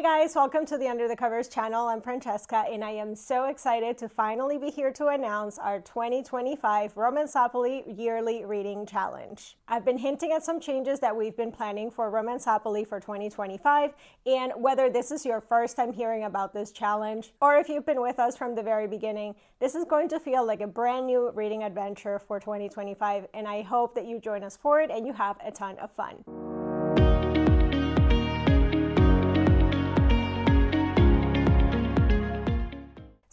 Hey guys, welcome to the Under the Covers channel. I'm Francesca and I am so excited to finally be here to announce our 2025 Romanceopoly Yearly Reading Challenge. I've been hinting at some changes that we've been planning for Romanceopoly for 2025, and whether this is your first time hearing about this challenge or if you've been with us from the very beginning, this is going to feel like a brand new reading adventure for 2025, and I hope that you join us for it and you have a ton of fun.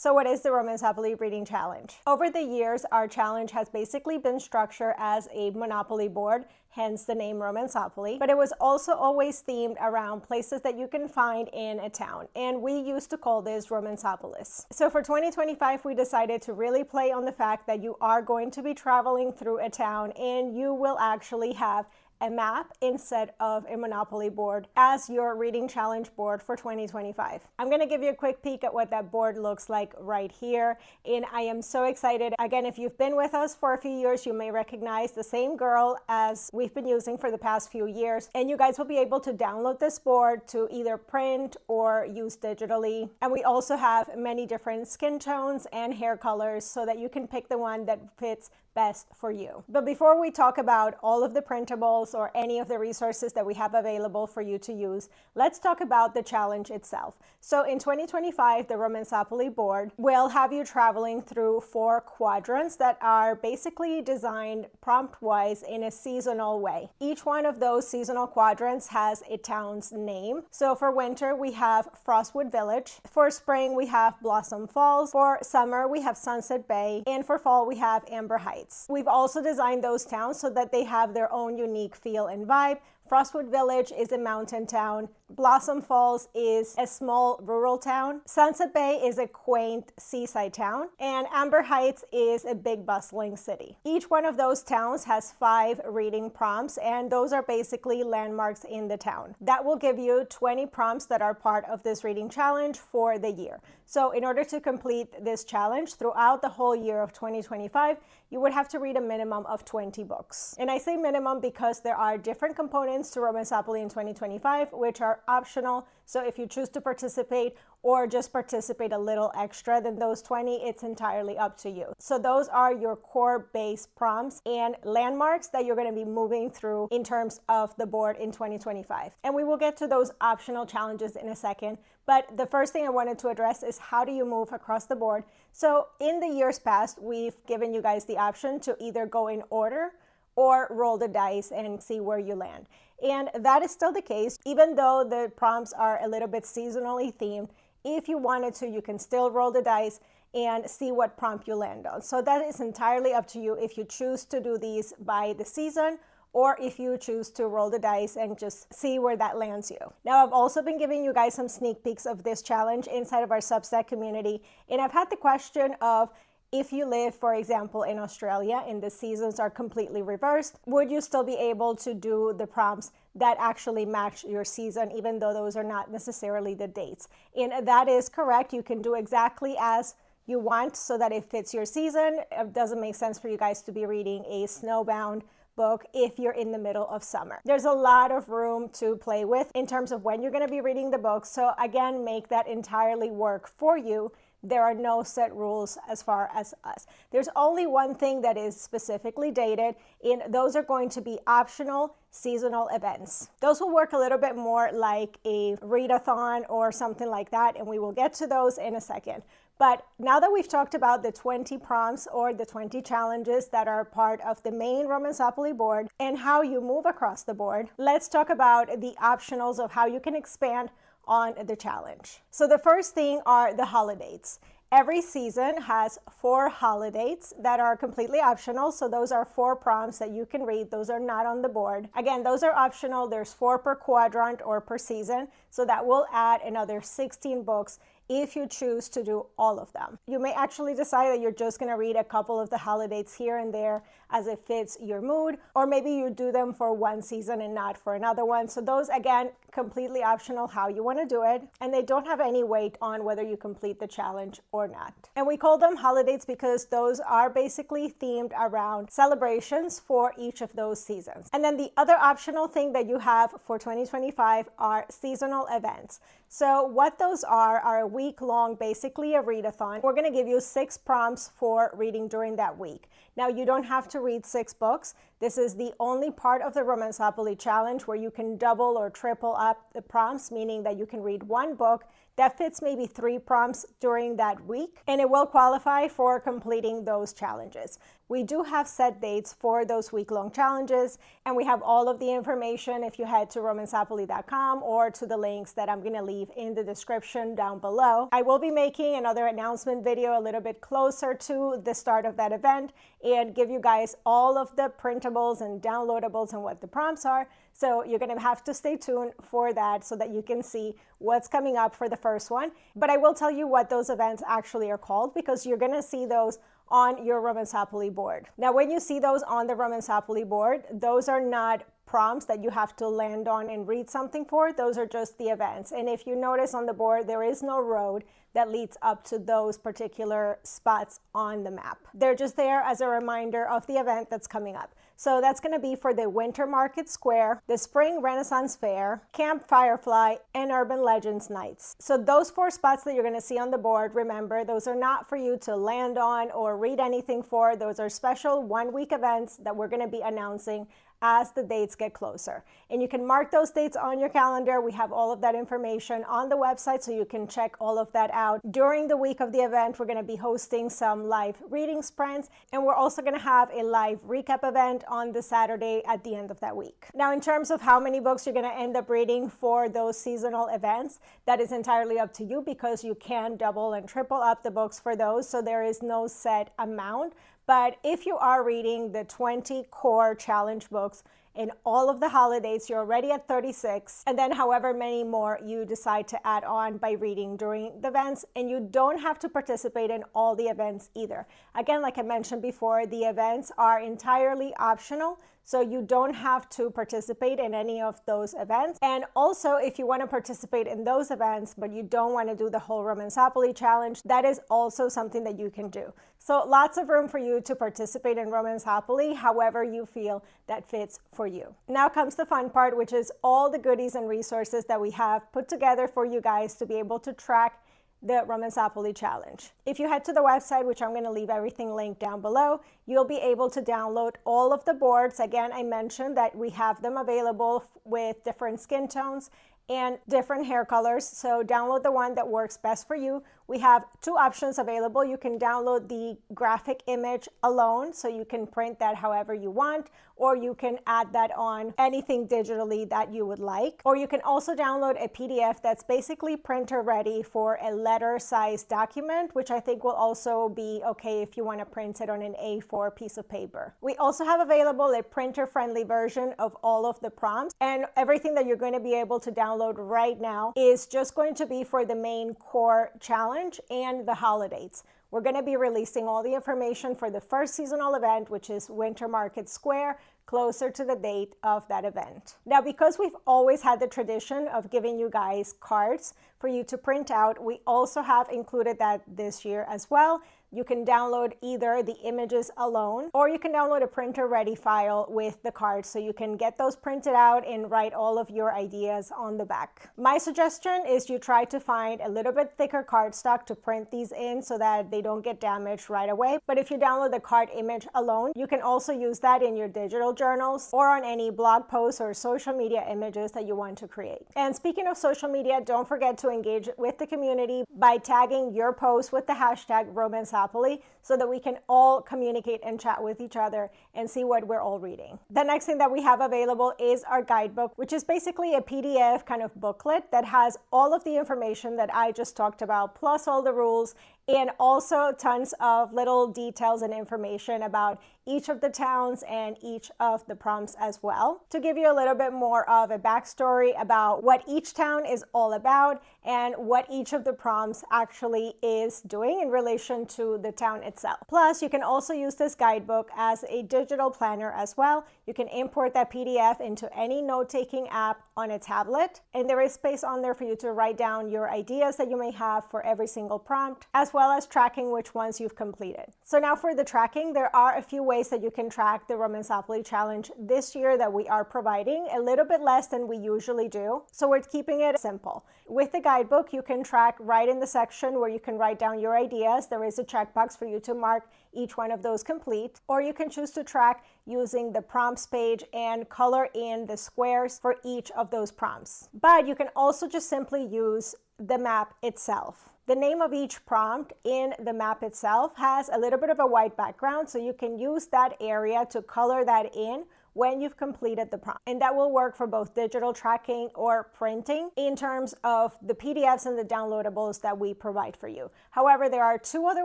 So what is the Romanceopoly Reading Challenge? Over the years, our challenge has basically been structured as a Monopoly board, hence the name Romanceopoly, but it was also always themed around places that you can find in a town, and we used to call this Romanceopolis. So for 2025, we decided to really play on the fact that you are going to be traveling through a town and you will actually have a map instead of a Monopoly board as your reading challenge board for 2025. I'm going to give you a quick peek at what that board looks like right here, and I am so excited. Again, if you've been with us for a few years, you may recognize the same girl as we've been using for the past few years, and you guys will be able to download this board to either print or use digitally. And we also have many different skin tones and hair colors so that you can pick the one that fits best for you. But before we talk about all of the printables or any of the resources that we have available for you to use, let's talk about the challenge itself. So in 2025, the Romanceopoly board will have you traveling through 4 quadrants that are basically designed prompt-wise in a seasonal way. Each one of those seasonal quadrants has a town's name. So for winter, we have Frostwood Village. For spring, we have Blossom Falls. For summer, we have Sunset Bay. And for fall, we have Amber Heights. We've also designed those towns so that they have their own unique feel and vibe. Frostwood Village is a mountain town. Blossom Falls is a small rural town. Sunset Bay is a quaint seaside town. And Amber Heights is a big bustling city. Each one of those towns has 5 reading prompts, and those are basically landmarks in the town. That will give you 20 prompts that are part of this reading challenge for the year. So in order to complete this challenge throughout the whole year of 2025, you would have to read a minimum of 20 books. And I say minimum because there are different components to Romanceopoly in 2025, which are optional. So if you choose to participate or just participate a little extra than those 20, it's entirely up to you. So those are your core base prompts and landmarks that you're going to be moving through in terms of the board in 2025. And we will get to those optional challenges in a second. But the first thing I wanted to address is how do you move across the board? So in the years past, we've given you guys the option to either go in order or roll the dice and see where you land. And that is still the case, even though the prompts are a little bit seasonally themed. If you wanted to, you can still roll the dice and see what prompt you land on. So that is entirely up to you if you choose to do these by the season or if you choose to roll the dice and just see where that lands you. Now, I've also been giving you guys some sneak peeks of this challenge inside of our Substack community, and I've had the question of, if you live, for example, in Australia and the seasons are completely reversed, would you still be able to do the prompts that actually match your season, even though those are not necessarily the dates? And that is correct. You can do exactly as you want so that it fits your season. It doesn't make sense for you guys to be reading a snowbound book if you're in the middle of summer. There's a lot of room to play with in terms of when you're going to be reading the book. So again, make that entirely work for you. There are no set rules as far as us. There's only one thing that is specifically dated, and those are going to be optional seasonal events. Those will work a little bit more like a readathon or something like that, and we will get to those in a second. But now that we've talked about the 20 prompts or the 20 challenges that are part of the main Romanceopoly board and how you move across the board, let's talk about the optionals of how you can expand on the challenge. So the first thing are the holidays. Every season has 4 holidays that are completely optional. So those are 4 prompts that you can read. Those are not on the board. Again, those are optional. There's 4 per quadrant or per season. So that will add another 16 books if you choose to do all of them. You may actually decide that you're just going to read a couple of the holidays here and there as it fits your mood, or maybe you do them for one season and not for another one. So those, again, completely optional how you want to do it, and they don't have any weight on whether you complete the challenge or not. And we call them holidays because those are basically themed around celebrations for each of those seasons. And then the other optional thing that you have for 2025 are seasonal events. So what those are a week-long, basically a readathon. We're going to give you 6 prompts for reading during that week. Now, you don't have to read 6 books. This is the only part of the Romanceopoly challenge where you can double or triple up the prompts, meaning that you can read 1 book that fits maybe 3 prompts during that week, and it will qualify for completing those challenges. We do have set dates for those week-long challenges, and we have all of the information if you head to romanceopoly.com or to the links that I'm going to leave in the description down below. I will be making another announcement video a little bit closer to the start of that event and give you guys all of the printables and downloadables and what the prompts are. So you're going to have to stay tuned for that so that you can see what's coming up for the first one. But I will tell you what those events actually are called, because you're going to see those on your Romanceopoly board. Now, when you see those on the Romanceopoly board, those are not prompts that you have to land on and read something for. Those are just the events. And if you notice on the board, there is no road that leads up to those particular spots on the map. They're just there as a reminder of the event that's coming up. So that's going to be for the Winter Market Square, the Spring Renaissance Fair, Camp Firefly, and Urban Legends Nights. So those 4 spots that you're going to see on the board, remember, those are not for you to land on or read anything for. Those are special 1-week events that we're going to be announcing as the dates get closer. And you can mark those dates on your calendar. We have all of that information on the website, so you can check all of that out. During the week of the event, we're going to be hosting some live reading sprints, and we're also going to have a live recap event on the Saturday at the end of that week. Now, in terms of how many books you're going to end up reading for those seasonal events, that is entirely up to you, because you can double and triple up the books for those, so there is no set amount. But if you are reading the 20 core challenge books in all of the holidays, you're already at 36, and then however many more you decide to add on by reading during the events. And you don't have to participate in all the events either. Again, like I mentioned before, the events are entirely optional, so you don't have to participate in any of those events. And also, if you want to participate in those events, but you don't want to do the whole Romanceopoly challenge, that is also something that you can do. So lots of room for you to participate in Romanceopoly however you feel that fits for you. Now comes the fun part, which is all the goodies and resources that we have put together for you guys to be able to track the Romanceopoly challenge. If you head to the website, which I'm going to leave everything linked down below, you'll be able to download all of the boards. Again, I mentioned that we have them available with different skin tones and different hair colors. So download the one that works best for you. We have 2 options available. You can download the graphic image alone, so you can print that however you want, or you can add that on anything digitally that you would like. Or you can also download a PDF that's basically printer ready for a letter size document, which I think will also be okay if you want to print it on an A4 piece of paper. We also have available a printer friendly version of all of the prompts, and everything that you're going to be able to download right now is just going to be for the main core challenge and the holidays. We're going to be releasing all the information for the first seasonal event, which is Winter Market Square, closer to the date of that event. Now, because we've always had the tradition of giving you guys cards for you to print out, we also have included that this year as well. You can download either the images alone, or you can download a printer ready file with the cards, so you can get those printed out and write all of your ideas on the back. My suggestion is you try to find a little bit thicker cardstock to print these in so that they don't get damaged right away. But if you download the card image alone, you can also use that in your digital journals or on any blog posts or social media images that you want to create. And speaking of social media, don't forget to engage with the community by tagging your post with the hashtag Romanceopoly Romanceopoly so that we can all communicate and chat with each other and see what we're all reading. The next thing that we have available is our guidebook, which is basically a PDF kind of booklet that has all of the information that I just talked about, plus all the rules, and also tons of little details and information about each of the towns and each of the prompts as well, to give you a little bit more of a backstory about what each town is all about and what each of the prompts actually is doing in relation to the town itself. Plus, you can also use this guidebook as a digital planner as well. You can import that PDF into any note-taking app on a tablet, and there is space on there for you to write down your ideas that you may have for every single prompt, as well as tracking which ones you've completed. So now for the tracking, there are a few ways that you can track the Romanceopoly challenge this year that we are providing, a little bit less than we usually do. So we're keeping it simple. With the guidebook, you can track right in the section where you can write down your ideas. There is a checkbox for you to mark each one of those complete, or you can choose to track using the prompts page and color in the squares for each of those prompts. But you can also just simply use the map itself. The name of each prompt in the map itself has a little bit of a white background, so you can use that area to color that in when you've completed the prompt. And that will work for both digital tracking or printing in terms of the PDFs and the downloadables that we provide for you. However, there are two other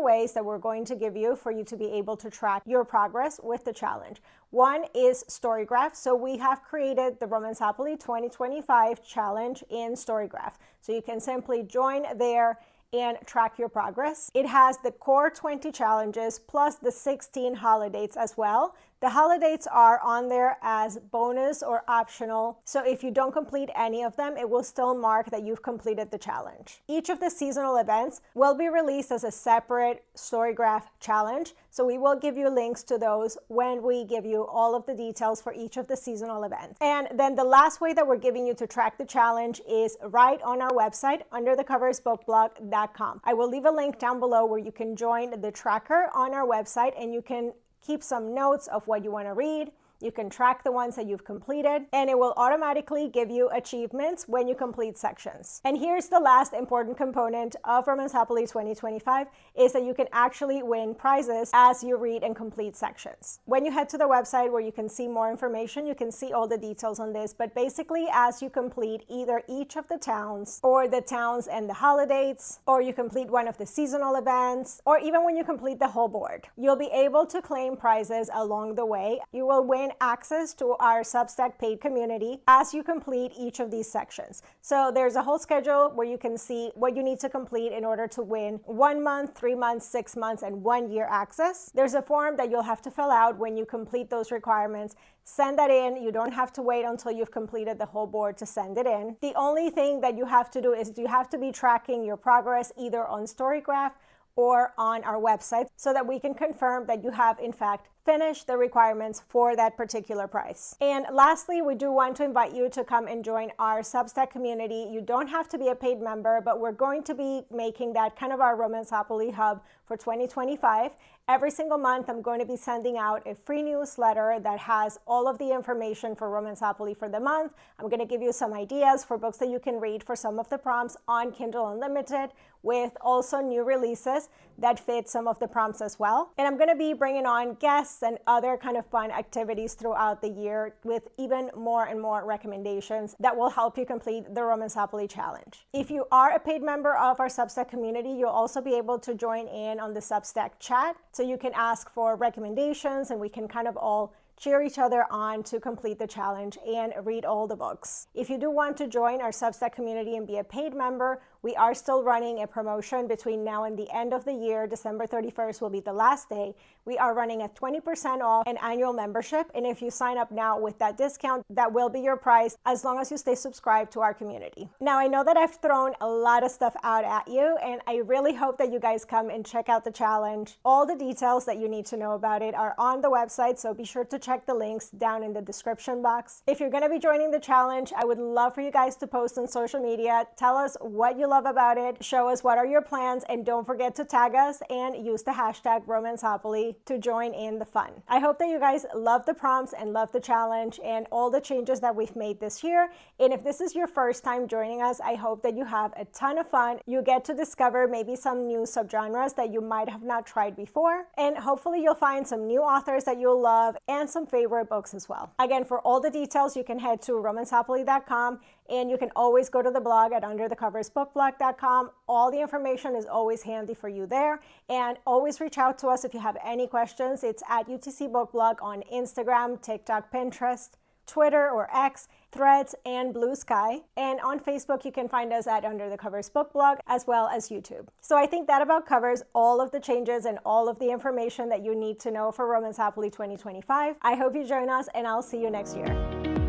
ways that we're going to give you for you to be able to track your progress with the challenge. One is Storygraph. So we have created the Romanceopoly 2025 challenge in Storygraph. So you can simply join there and track your progress. It has the core 20 challenges plus the 16 holidays as well. The holidays are on there as bonus or optional, so if you don't complete any of them, it will still mark that you've completed the challenge. Each of the seasonal events will be released as a separate Storygraph challenge, so we will give you links to those when we give you all of the details for each of the seasonal events. And then the last way that we're giving you to track the challenge is right on our website under thecoversbookblog.com. I will leave a link down below where you can join the tracker on our website, and you can keep some notes of what you want to read. You can track the ones that you've completed, and it will automatically give you achievements when you complete sections. And here's the last important component of Romanceopoly 2025 is that you can actually win prizes as you read and complete sections. When you head to the website where you can see more information, you can see all the details on this, but basically as you complete either each of the towns or the towns and the holidays, or you complete one of the seasonal events, or even when you complete the whole board, you'll be able to claim prizes along the way. You will win access to our Substack paid community as you complete each of these sections. So there's a whole schedule where you can see what you need to complete in order to win 1 month, 3 months, 6 months, and 1 year access. There's a form that you'll have to fill out when you complete those requirements. Send that in. You don't have to wait until you've completed the whole board to send it in. The only thing that you have to do is you have to be tracking your progress either on Storygraph or on our website so that we can confirm that you have in fact finish the requirements for that particular price. And lastly, we do want to invite you to come and join our Substack community. You don't have to be a paid member, but we're going to be making that kind of our Romanceopoly hub for 2025. Every single month, I'm going to be sending out a free newsletter that has all of the information for Romanceopoly for the month. I'm going to give you some ideas for books that you can read for some of the prompts on Kindle Unlimited, with also new releases that fit some of the prompts as well. And I'm going to be bringing on guests and other kind of fun activities throughout the year with even more and more recommendations that will help you complete the Romanceopoly challenge. If you are a paid member of our Substack community, you'll also be able to join in on the Substack chat, so you can ask for recommendations and we can kind of all cheer each other on to complete the challenge and read all the books. If you do want to join our Substack community and be a paid member, we are still running a promotion between now and the end of the year. December 31st will be the last day. We are running at 20% off an annual membership, and if you sign up now with that discount, that will be your price as long as you stay subscribed to our community. Now, I know that I've thrown a lot of stuff out at you, and I really hope that you guys come and check out the challenge. All the details that you need to know about it are on the website, so be sure to check the links down in the description box. If you're going to be joining the challenge, I would love for you guys to post on social media. Tell us what you love about it. Show us what are your plans, and don't forget to tag us and use the hashtag Romanceopoly to join in the fun. I hope that you guys love the prompts and love the challenge and all the changes that we've made this year. And if this is your first time joining us, I hope that you have a ton of fun. You get to discover maybe some new subgenres that you might have not tried before. And hopefully you'll find some new authors that you'll love and some favorite books as well. Again, for all the details, you can head to romanceopoly.com, and you can always go to the blog at underthecoversbookblog.com. All the information is always handy for you there. And always reach out to us if you have any questions. It's at UTC Book Blog on Instagram, TikTok, Pinterest, Twitter or X, Threads, and Blue Sky. And on Facebook, you can find us at Under the Covers Book Blog, as well as YouTube. So I think that about covers all of the changes and all of the information that you need to know for Romanceopoly 2025. I hope you join us, and I'll see you next year.